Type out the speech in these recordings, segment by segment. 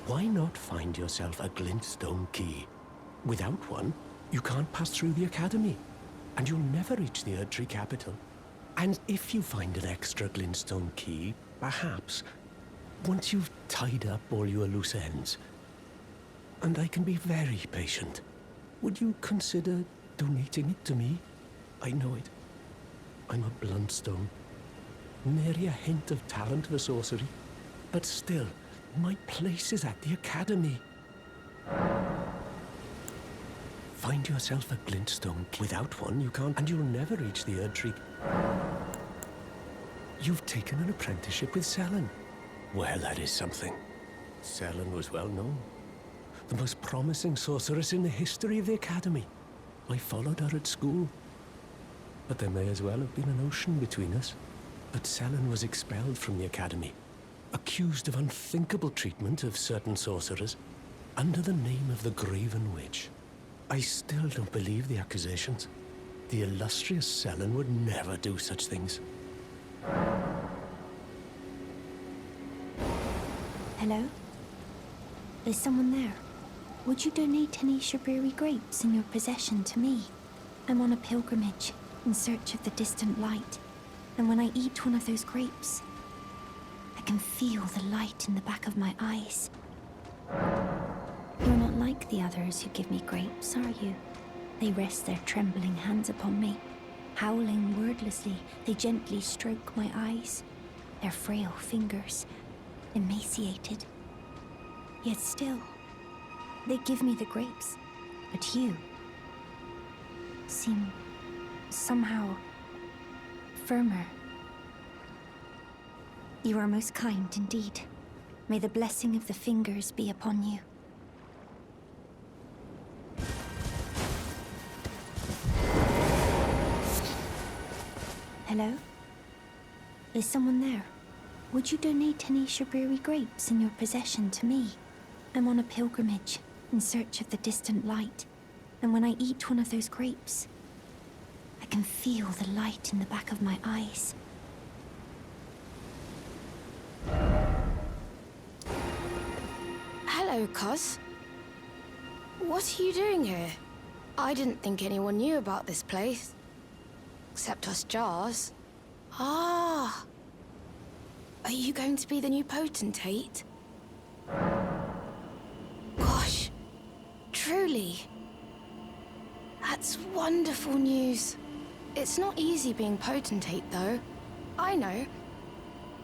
Why not find yourself a glintstone key? Without one, you can't pass through the academy, and you'll never reach the Erdtree capital. And if you find an extra glintstone key, perhaps, once you've tied up all your loose ends, and I can be very patient, would you consider donating it to me? I know it. I'm a bluntstone. Nary a hint of talent for sorcery. But still, my place is at the academy. Find yourself a glintstone. Without one, you can't, and you'll never reach the Erdtree. You've taken an apprenticeship with Selen. Well, that is something. Selen was well known. The most promising sorceress in the history of the academy. I followed her at school. But there may as well have been an ocean between us. But Selen was expelled from the academy, accused of unthinkable treatment of certain sorcerers, under the name of the Graven Witch. I still don't believe the accusations. The illustrious Selen would never do such things. Hello? Is someone there? Would you donate any Shabriri grapes in your possession to me? I'm on a pilgrimage, in search of the distant light. And when I eat one of those grapes, I can feel the light in the back of my eyes. You're not like the others who give me grapes, are you? They rest their trembling hands upon me. Howling wordlessly, they gently stroke my eyes. Their frail fingers, emaciated. Yet still, they give me the grapes. But you seem somehow firmer. You are most kind indeed. May the blessing of the fingers be upon you. Hello? Is someone there? Would you donate any Shabriri grapes in your possession to me? I'm on a pilgrimage, in search of the distant light. And when I eat one of those grapes, I can feel the light in the back of my eyes. Hello, Cos. What are you doing here? I didn't think anyone knew about this place. Except us Jars. Ah! Are you going to be the new potentate? Gosh, truly. That's wonderful news. It's not easy being potentate, though. I know.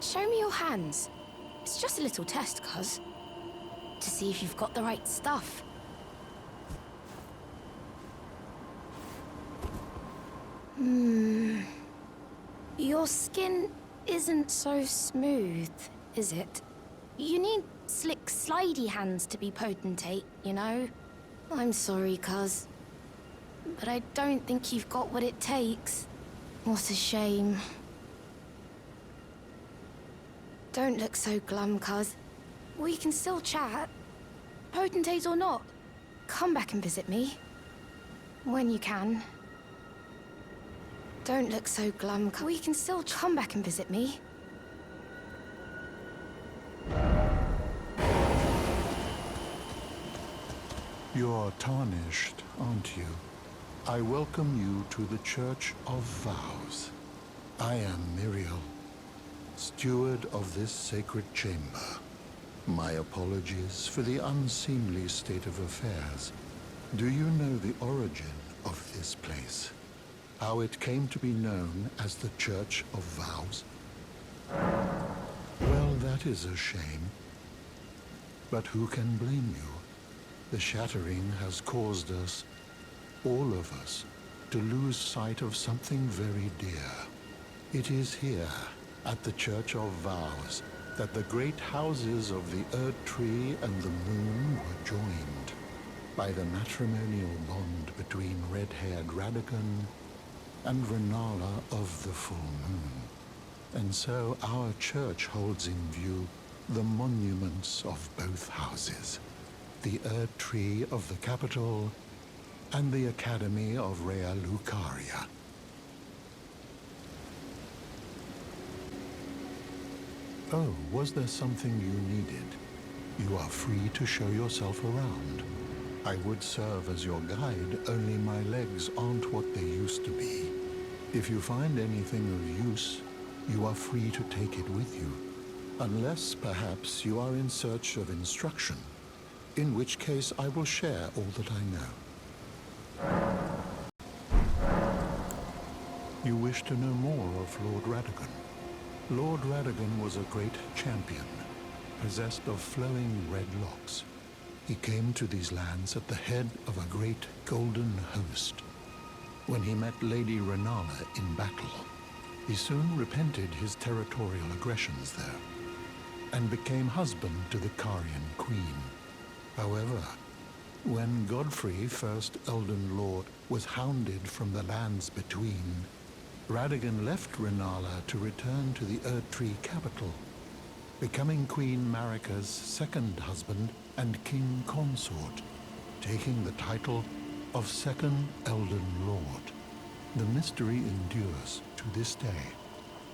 Show me your hands. It's just a little test, Cuz. To see if you've got the right stuff. Your skin isn't so smooth, is it? You need slick, slidey hands to be potentate, you know? I'm sorry, Cuz. But I don't think you've got what it takes. What a shame. Don't look so glum, Cuz. We can still chat. Potentate or not, come back and visit me. When you can. Don't look so glum, Cuz. We can still come back and visit me. You're tarnished, aren't you? I welcome you to the Church of Vows. I am Miriel, steward of this sacred chamber. My apologies for the unseemly state of affairs. Do you know the origin of this place? How it came to be known as the Church of Vows? Well, that is a shame. But who can blame you? The shattering has caused us, all of us, to lose sight of something very dear. It is here, at the Church of Vows, that the great houses of the Erdtree and the Moon were joined by the matrimonial bond between red-haired Radagon and Renala of the Full Moon. And so our church holds in view the monuments of both houses, the Erdtree of the capital and the Academy of Rea Lucaria. Oh, was there something you needed? You are free to show yourself around. I would serve as your guide, only my legs aren't what they used to be. If you find anything of use, you are free to take it with you. Unless, perhaps, you are in search of instruction, in which case I will share all that I know. You wish to know more of Lord Radagon. Lord Radagon was a great champion, possessed of flowing red locks. He came to these lands at the head of a great golden host. When he met Lady Renala in battle, he soon repented his territorial aggressions there, and became husband to the Carian queen. However, when Godfrey, first Elden Lord, was hounded from the lands between, Radagon left Renala to return to the Erdtree capital, becoming Queen Marika's second husband and king consort, taking the title of Second Elden Lord. The mystery endures to this day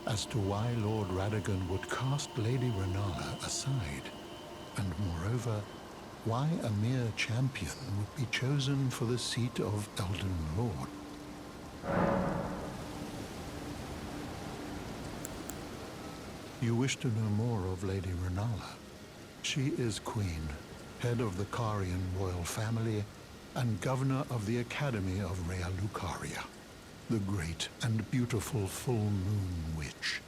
as to why Lord Radagon would cast Lady Renala aside, and moreover, why a mere champion would be chosen for the seat of Elden Lord. You wish to know more of Lady Renala. She is queen, head of the Carian royal family, and governor of the Academy of Rea Lucaria, the great and beautiful full moon witch.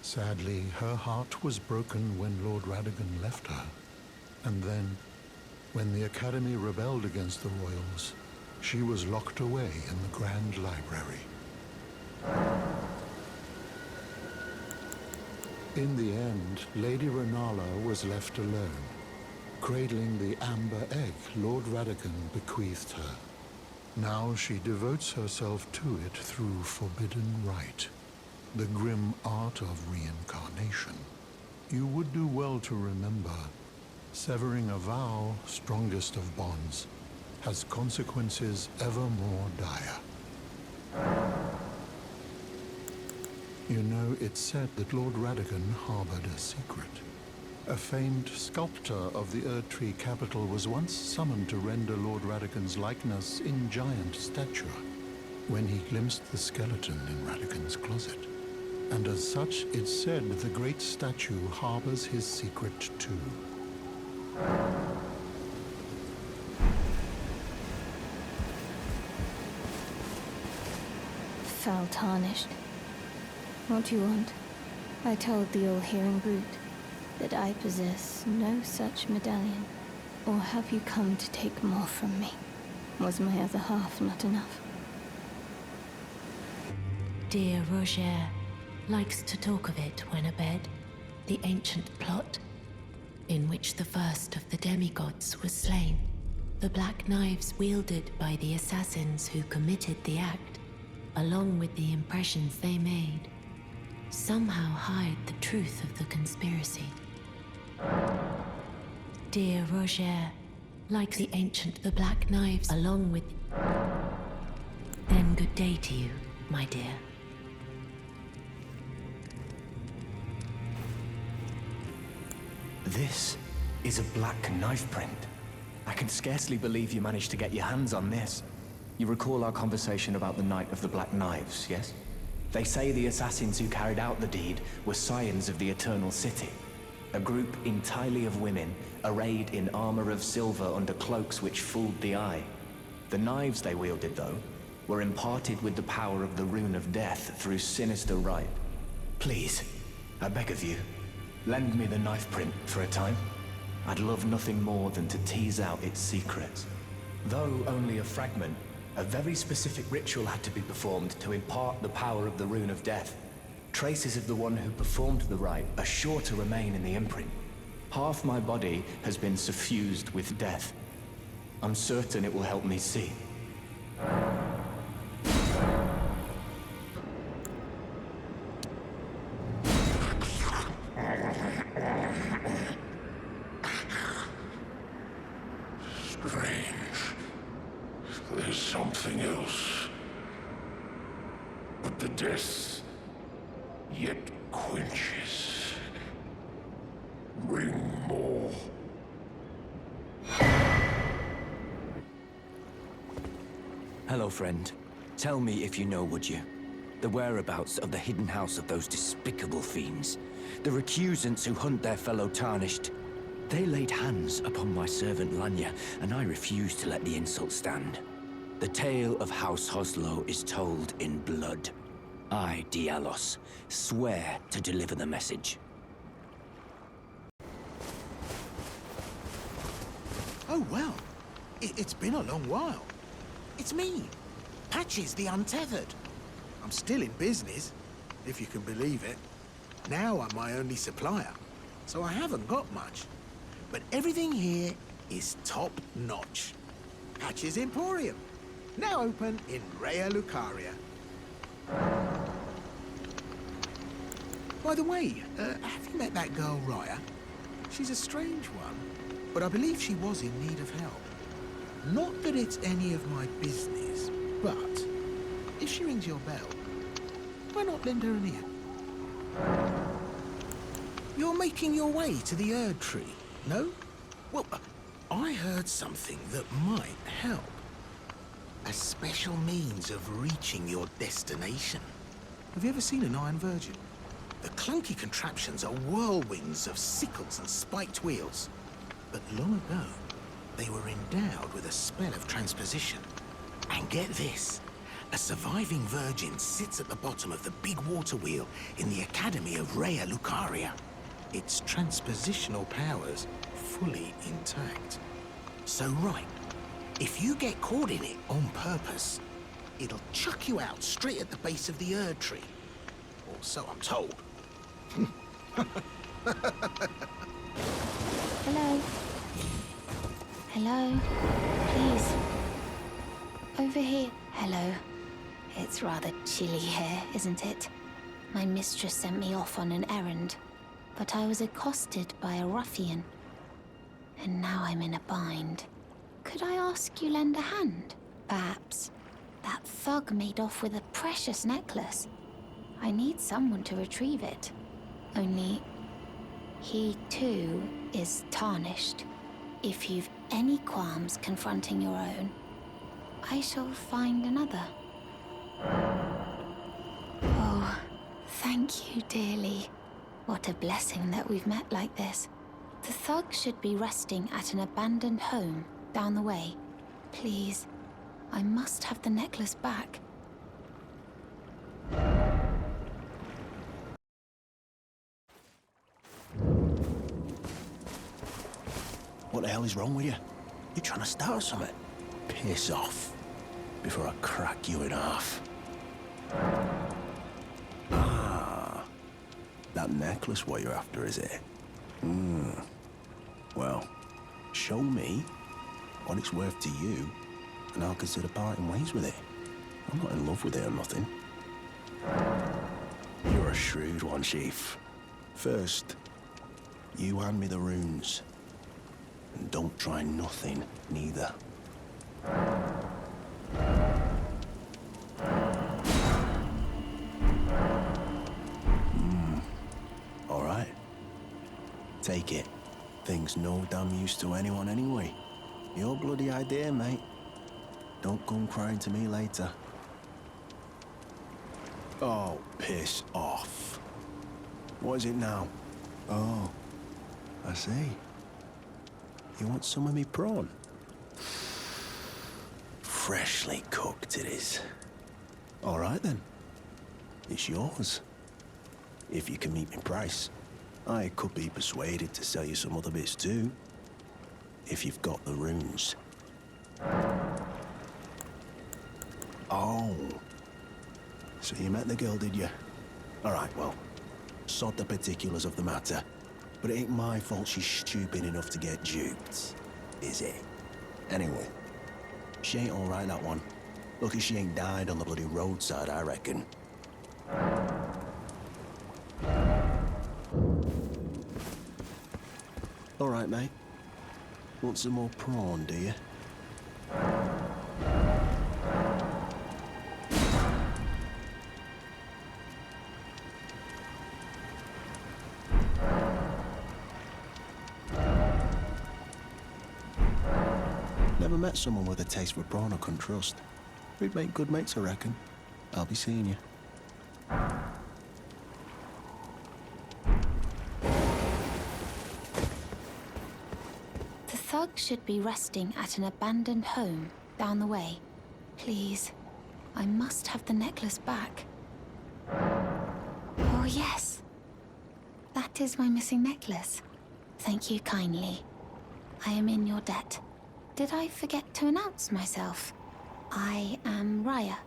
Sadly, her heart was broken when Lord Radagon left her, and then, when the Academy rebelled against the royals, she was locked away in the Grand Library. In the end, Lady Renala was left alone, cradling the amber egg Lord Radagon bequeathed her. Now she devotes herself to it through forbidden rite, the grim art of reincarnation. You would do well to remember, severing a vow, strongest of bonds, has consequences ever more dire. You know, it's said that Lord Radagon harbored a secret. A famed sculptor of the Erdtree capital was once summoned to render Lord Radagon's likeness in giant stature, when he glimpsed the skeleton in Radagon's closet. And as such, it's said the great statue harbors his secret too. Foul tarnished. What do you want? I told the all-hearing brute that I possess no such medallion. Or have you come to take more from me? Was my other half not enough? Dear Roger likes to talk of it when abed, the ancient plot, in which the first of the demigods was slain, the black knives wielded by the assassins who committed the act, along with the impressions they made, somehow hide the truth of the conspiracy. Dear Roger likes the ancient, the black knives, along with... Then good day to you, my dear. This is a black knife print. I can scarcely believe you managed to get your hands on this. You recall our conversation about the Night of the Black Knives, yes? They say the assassins who carried out the deed were scions of the Eternal City, a group entirely of women arrayed in armor of silver under cloaks which fooled the eye. The knives they wielded, though, were imparted with the power of the Rune of Death through sinister rite. Please, I beg of you, lend me the knife print for a time. I'd love nothing more than to tease out its secrets. Though only a fragment, a very specific ritual had to be performed to impart the power of the Rune of Death. Traces of the one who performed the rite are sure to remain in the imprint. Half my body has been suffused with death. I'm certain it will help me see. Strange. There's something else. But the death yet quenches. Bring more. Hello, friend. Tell me if you know, would you? The whereabouts of the hidden house of those despicable fiends. The recusants who hunt their fellow tarnished. They laid hands upon my servant Lanya, and I refused to let the insult stand. The tale of House Hoslo is told in blood. I, Dialos, swear to deliver the message. Oh, well. It's been a long while. It's me, Patches the Untethered. I'm still in business, if you can believe it. Now I'm my only supplier, so I haven't got much. But everything here is top-notch. Patches Emporium, now open in Rea Lucaria. By the way, have you met that girl, Raya? She's a strange one, but I believe she was in need of help. Not that it's any of my business, but if she rings your bell, why not lend her an ear? You're making your way to the Erd Tree, no? Well, I heard something that might help. A special means of reaching your destination. Have you ever seen an Iron Virgin? The clunky contraptions are whirlwinds of sickles and spiked wheels. But long ago, they were endowed with a spell of transposition. And get this, a surviving virgin sits at the bottom of the big water wheel in the Academy of Rea Lucaria. Its transpositional powers fully intact. So right, if you get caught in it on purpose, it'll chuck you out straight at the base of the Erd Tree. Or so I'm told. Hello? Hello? Please. Over here. Hello. It's rather chilly here, isn't it? My mistress sent me off on an errand, but I was accosted by a ruffian. And now I'm in a bind. Could I ask you lend a hand? Perhaps. That thug made off with a precious necklace. I need someone to retrieve it. Only, he too is tarnished. If you've any qualms confronting your own, I shall find another. Oh, thank you dearly. What a blessing that we've met like this. The thug should be resting at an abandoned home down the way. Please, I must have the necklace back. What the hell is wrong with you? You trying to start something? Piss off, before I crack you in half. Ah, that necklace what you're after, is it? Well, show me what it's worth to you, and I'll consider parting ways with it. I'm not in love with it or nothing. You're a shrewd one, Chief. First, you hand me the runes. And don't try nothing, neither. All right. Take it. Thing's no damn use to anyone anyway. Your bloody idea, mate. Don't come crying to me later. Oh, piss off. What is it now? Oh, I see. You want some of me prawn? Freshly cooked it is. All right then. It's yours. If you can meet me price. I could be persuaded to sell you some other bits too. If you've got the runes. Oh. So you met the girl, did you? All right, well, sod the particulars of the matter. But it ain't my fault she's stupid enough to get duped, is it? Anyway, she ain't all right, that one. Lucky she ain't died on the bloody roadside, I reckon. All right, mate. Want some more prawn, do you? Never met someone with a taste for prawn I couldn't trust. We'd make good mates, I reckon. I'll be seeing you. The thug should be resting at an abandoned home down the way. Please, I must have the necklace back. Oh, yes. That is my missing necklace. Thank you kindly. I am in your debt. Did I forget to announce myself? I am Raya,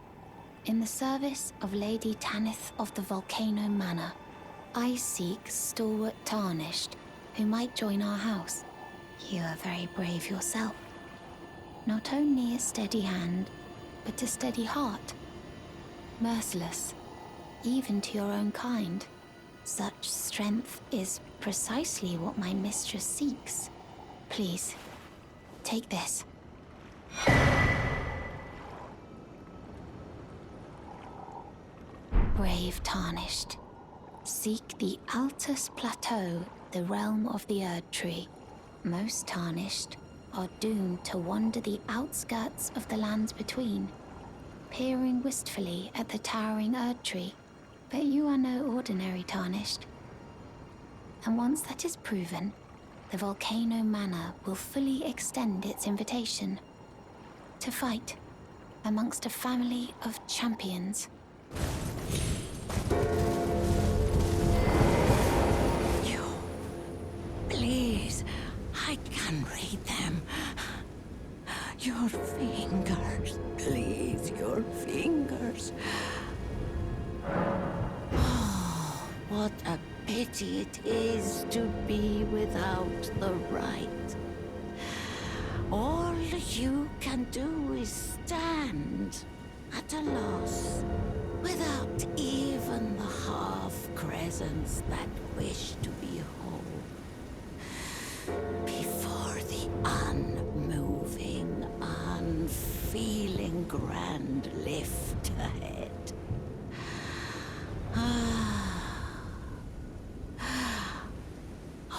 in the service of Lady Tanith of the Volcano Manor. I seek stalwart Tarnished, who might join our house. You are very brave yourself. Not only a steady hand, but a steady heart. Merciless, even to your own kind. Such strength is precisely what my mistress seeks. Please, take this. Brave Tarnished, seek the Altus Plateau, the realm of the Erd Tree. Most Tarnished are doomed to wander the outskirts of the lands between, peering wistfully at the towering Erd Tree. But you are no ordinary Tarnished. And once that is proven, the Volcano Manor will fully extend its invitation to fight amongst a family of champions. Please, I can read them. Your fingers, please, your fingers. Oh, what a pity it is to be without the right. All you can do is stand at a loss, without even the half-crescents that wish to be whole. Before the unmoving, unfeeling grand lift ahead.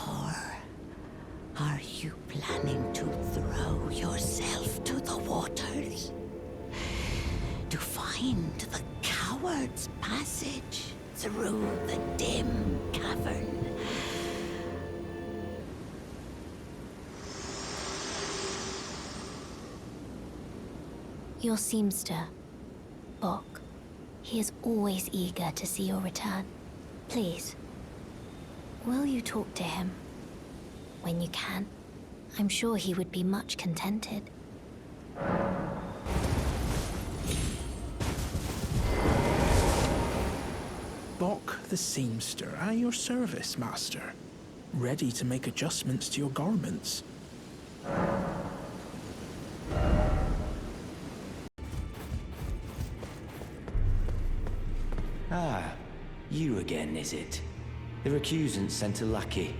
Or are you planning to throw yourself to the waters? To find the coward's passage through the dim cavern? Your seamster, Bok. He is always eager to see your return. Please, will you talk to him? When you can. I'm sure he would be much contented. Bok the seamster, at your service, master. Ready to make adjustments to your garments. Ah, you again, is it? The recusants sent a lackey.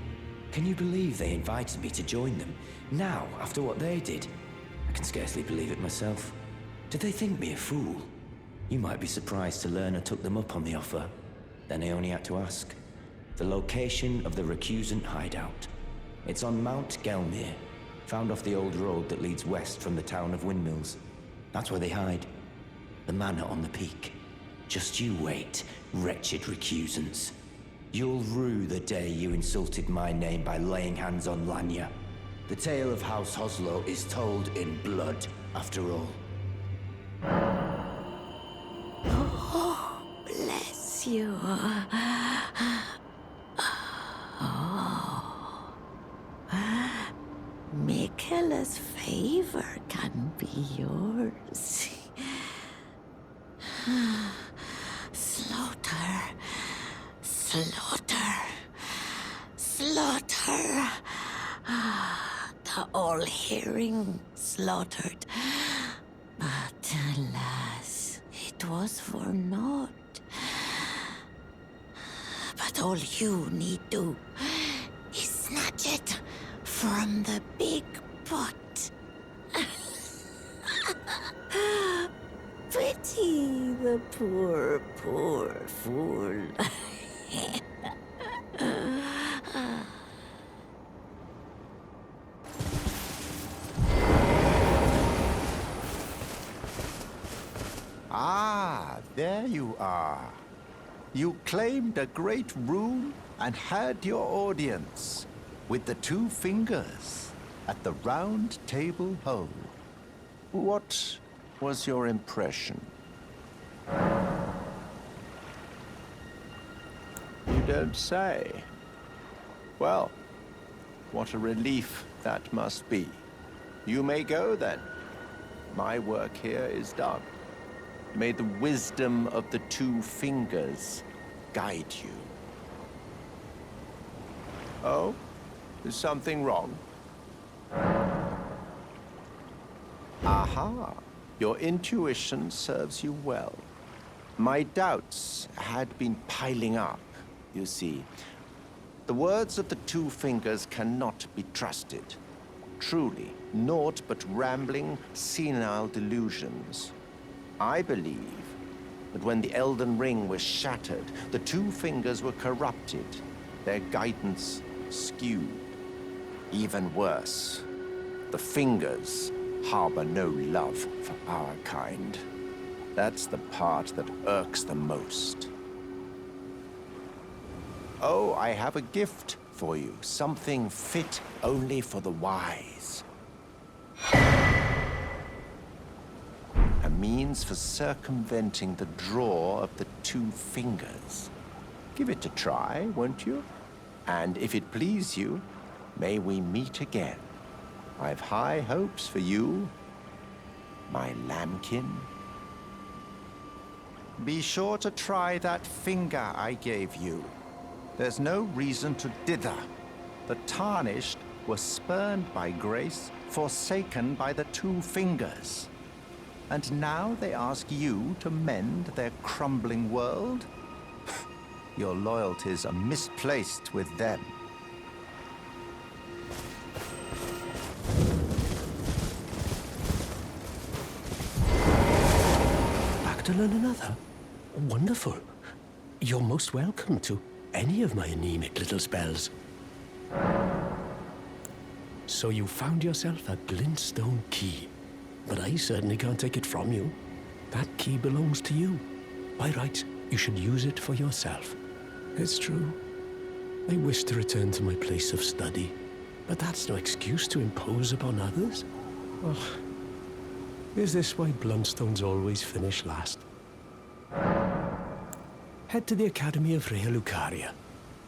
Can you believe they invited me to join them? Now, after what they did? I can scarcely believe it myself. Did they think me a fool? You might be surprised to learn I took them up on the offer. Then I only had to ask. The location of the recusant hideout. It's on Mount Gelmir, found off the old road that leads west from the town of Windmills. That's where they hide. The manor on the peak. Just you wait, wretched recusants. You'll rue the day you insulted my name by laying hands on Lanya. The tale of House Hoslo is told in blood, after all. Oh, bless you. Oh. Miquella's favor can be yours. Slaughter. Slaughter. Slaughter. The all-hearing slaughtered. But alas, it was for naught. But all you need do is snatch it from the big pot. Pity the poor, poor fool. Ah, there you are. You claimed a great rune and had your audience with the two fingers at the round table hole. What was your impression? You don't say. Well, what a relief that must be. You may go then. My work here is done. May the wisdom of the two fingers guide you. Oh, is something wrong? Aha, your intuition serves you well. My doubts had been piling up, you see. The words of the two fingers cannot be trusted. Truly, naught but rambling, senile delusions. I believe that when the Elden Ring was shattered, the two fingers were corrupted, their guidance skewed. Even worse, the fingers harbor no love for our kind. That's the part that irks the most. Oh, I have a gift for you, something fit only for the wise. A means for circumventing the draw of the two fingers. Give it a try, won't you? And if it please you, may we meet again. I've high hopes for you, my lambkin. Be sure to try that finger I gave you. There's no reason to dither. The tarnished were spurned by grace, forsaken by the two fingers. And now they ask you to mend their crumbling world? Your loyalties are misplaced with them. Back to learn another? Wonderful. You're most welcome to any of my anemic little spells. So you found yourself a glintstone key, but I certainly can't take it from you. That key belongs to you. By rights, you should use it for yourself. It's true. I wish to return to my place of study, but that's no excuse to impose upon others. Oh, is this why Bluntstones always finish last? Head to the Academy of Rea Lucaria.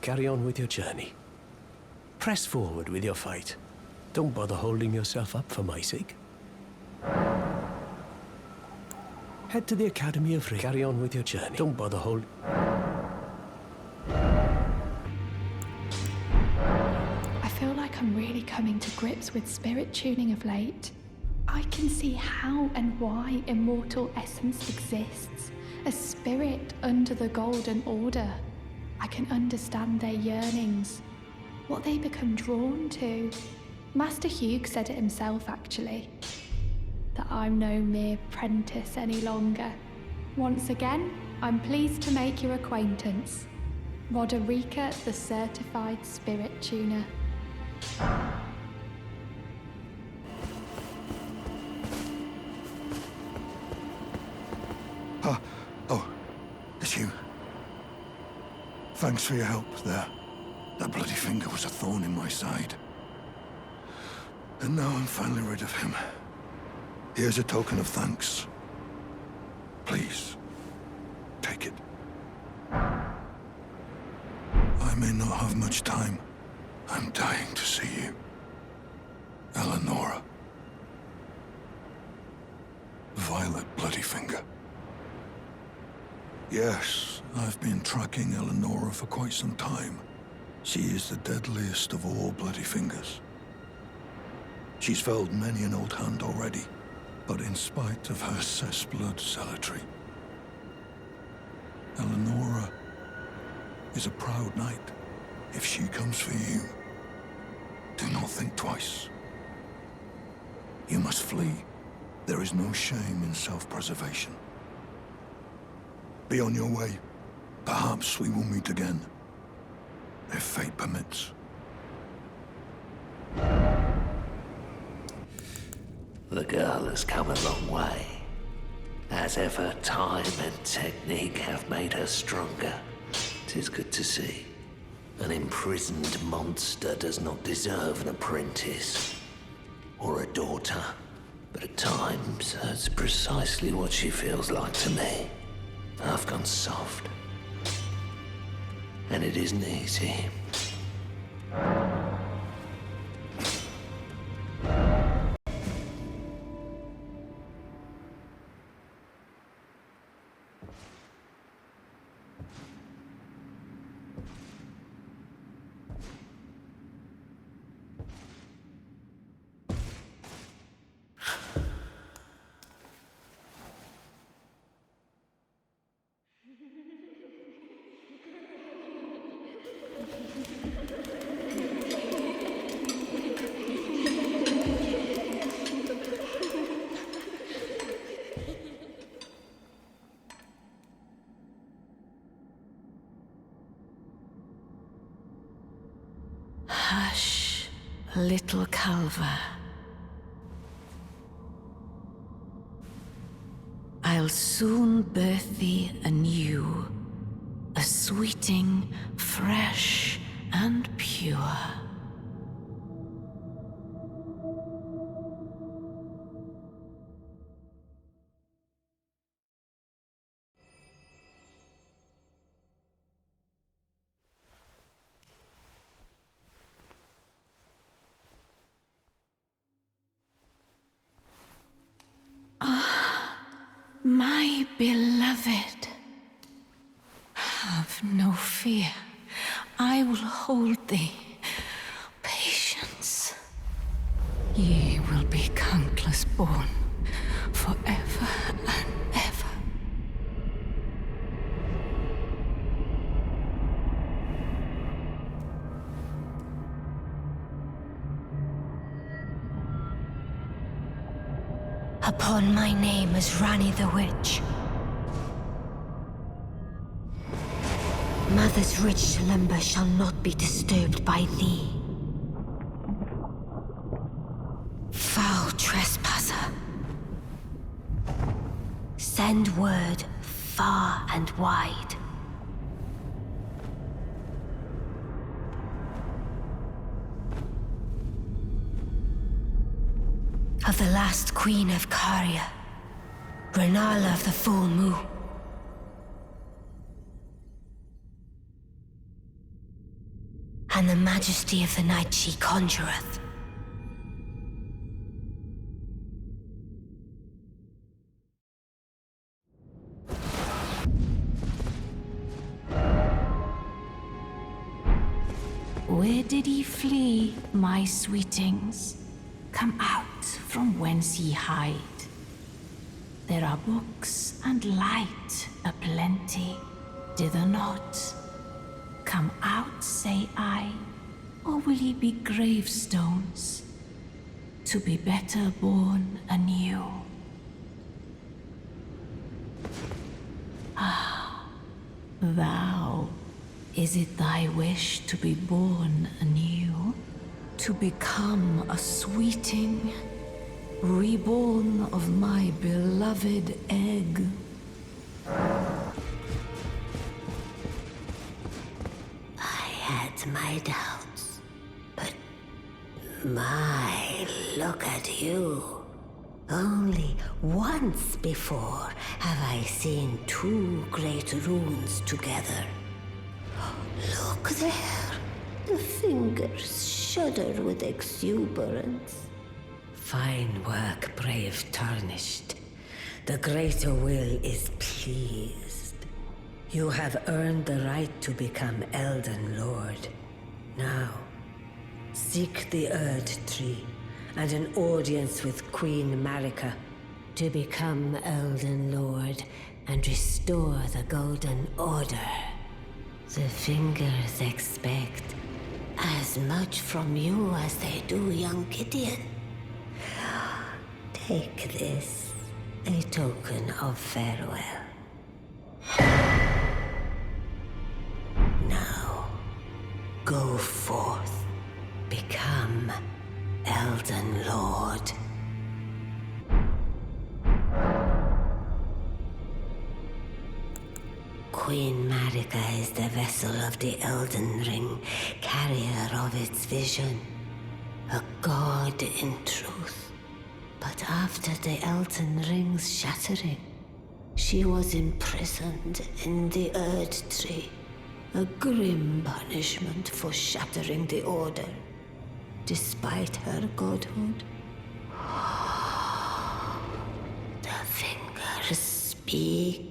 Carry on with your journey. Press forward with your fight. Don't bother holding yourself up for my sake. Head to the Academy of Rea. Carry on with your journey. Don't bother holding... I feel like I'm really coming to grips with spirit tuning of late. I can see how and why immortal essence exists. A spirit under the Golden Order. I can understand their yearnings, what they become drawn to. Master Hugh said it himself, actually, that I'm no mere apprentice any longer. Once again, I'm pleased to make your acquaintance. Roderica, the certified spirit tuner. Oh, it's you. Thanks for your help there. That bloody finger was a thorn in my side. And now I'm finally rid of him. Here's a token of thanks. Please, take it. I may not have much time. I'm dying to see you. Eleonora. Violet Bloodyfinger. Yes, I've been tracking Eleonora for quite some time. She is the deadliest of all Bloodyfingers. She's felled many an old hand already, but in spite of her cessblood zealotry, Eleonora is a proud knight. If she comes for you, do not think twice. You must flee. There is no shame in self-preservation. Be on your way. Perhaps we will meet again, if fate permits. The girl has come a long way, As ever, time and technique have made her stronger. 'Tis good to see. An imprisoned monster does not deserve an apprentice or a daughter. But at times, that's precisely what she feels like to me. I've gone soft. And it isn't easy. Hush, little Calva. I'll soon birth thee anew, a sweeting, fresh and pure. My beloved, have no fear. I will hold thee. Patience. Ye will be countless born, forever and ever. Upon my name as Rani the Witch. Mother's rich slumber shall not be disturbed by thee. Foul trespasser. Send word far and wide. Of the last queen of Caria, Renala of the full moon. And the majesty of the night she conjureth. Where did ye flee, my sweetings? Come out from whence ye hide. There are books and light aplenty, dither not. Come out, say I, or will ye be gravestones, to be better born anew? Ah, thou, is it thy wish to be born anew? To become a sweeting, reborn of my beloved egg? I had my doubts, but my, look at you. Only once before have I seen two great runes together. Look there, the fingers shudder with exuberance. Fine work, brave Tarnished. The greater will is pleased. You have earned the right to become Elden Lord. Now, seek the Erd Tree and an audience with Queen Marika to become Elden Lord and restore the Golden Order. The fingers expect as much from you as they do young Gideon. Take this, a token of farewell. Now, go forth, become Elden Lord. Queen Marika is the vessel of the Elden Ring, carrier of its vision. A god in truth. But after the Elden Ring's shattering, she was imprisoned in the Erd Tree. A grim punishment for shattering the Order, despite her godhood. The fingers speak.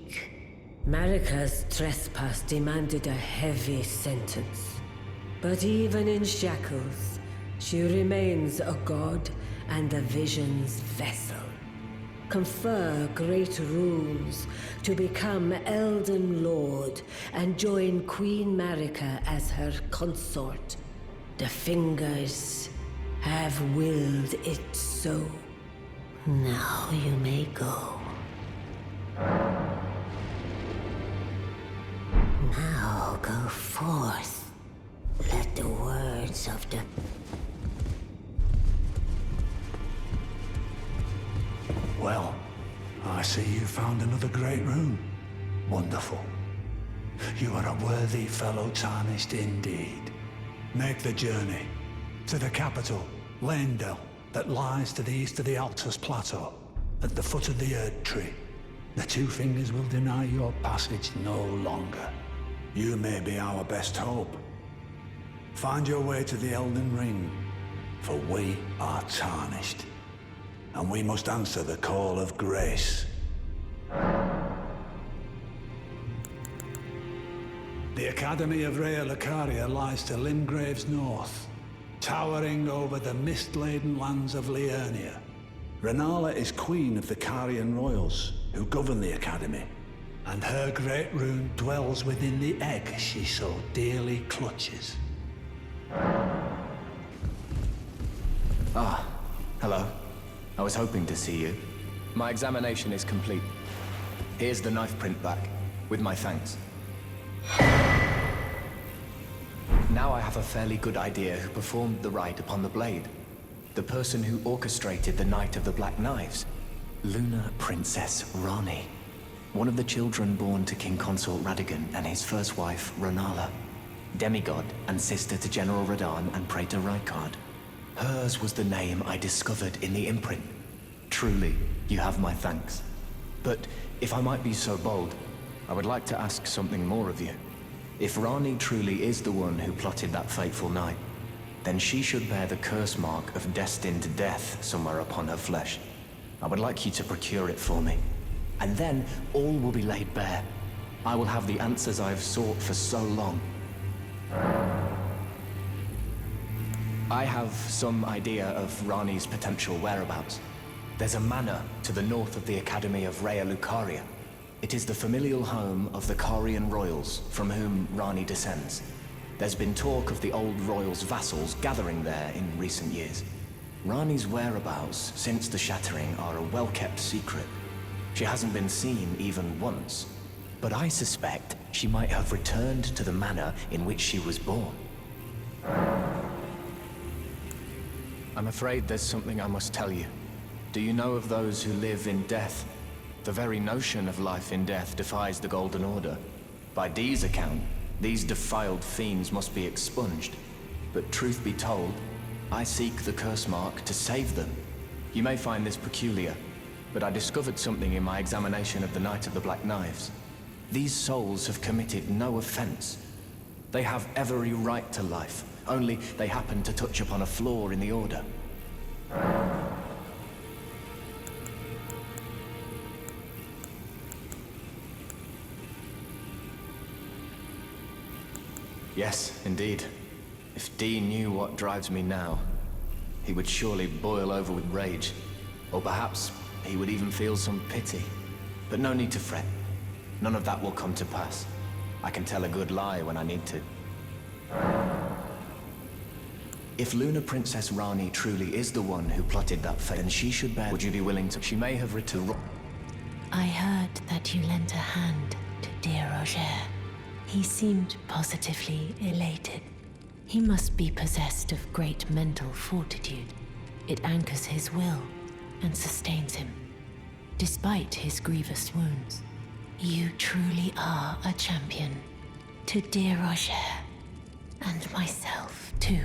Marika's trespass demanded a heavy sentence. But even in shackles, she remains a god and the vision's vessel. Confer great runes to become Elden Lord and join Queen Marika as her consort. The fingers have willed it so. Now you may go. Now go forth. Let the words of the... Well, I see you found another great rune. Wonderful. You are a worthy fellow tarnished indeed. Make the journey to the capital, Leyndell, that lies to the east of the Altus Plateau, at the foot of the Erd Tree. The Two Fingers will deny your passage no longer. You may be our best hope. Find your way to the Elden Ring, for we are tarnished, and we must answer the call of grace. The Academy of Raya Lucaria lies to Limgrave's north, towering over the mist-laden lands of Liurnia. Renala is queen of the Carian royals, who govern the Academy, and her great rune dwells within the egg she so dearly clutches. Ah, hello. I was hoping to see you. My examination is complete. Here's the knife print back, with my thanks. Now I have a fairly good idea who performed the rite upon the blade. The person who orchestrated the Night of the Black Knives. Lunar Princess Rani. One of the children born to King Consort Radigan and his first wife, Renala. Demigod and sister to General Radahn and Praetor Rykard. Hers was the name I discovered in the imprint. Truly, you have my thanks. But if I might be so bold, I would like to ask something more of you. If Rani truly is the one who plotted that fateful night, then she should bear the curse mark of destined death somewhere upon her flesh. I would like you to procure it for me. And then all will be laid bare. I will have the answers I have sought for so long. I have some idea of Rani's potential whereabouts. There's a manor to the north of the Academy of Raya Lucaria. It is the familial home of the Carian royals, from whom Rani descends. There's been talk of the old royals' vassals gathering there in recent years. Rani's whereabouts since the shattering are a well-kept secret. She hasn't been seen even once, but I suspect she might have returned to the manor in which she was born. I'm afraid there's something I must tell you. Do you know of those who live in death? The very notion of life in death defies the Golden Order. By Dee's account, these defiled fiends must be expunged. But truth be told, I seek the curse mark to save them. You may find this peculiar, but I discovered something in my examination of the Night of the Black Knives. These souls have committed no offense. They have every right to life, only they happen to touch upon a flaw in the Order. Yes, indeed. If Dee knew what drives me now, he would surely boil over with rage. Or perhaps he would even feel some pity. But no need to fret. None of that will come to pass. I can tell a good lie when I need to. If Lunar Princess Rani truly is the one who plotted that fate, then she should bear... Would you be willing to... She may have written... I heard that you lent a hand to dear Roger. He seemed positively elated. He must be possessed of great mental fortitude. It anchors his will and sustains him, despite his grievous wounds. You truly are a champion. To dear Roger, and myself too.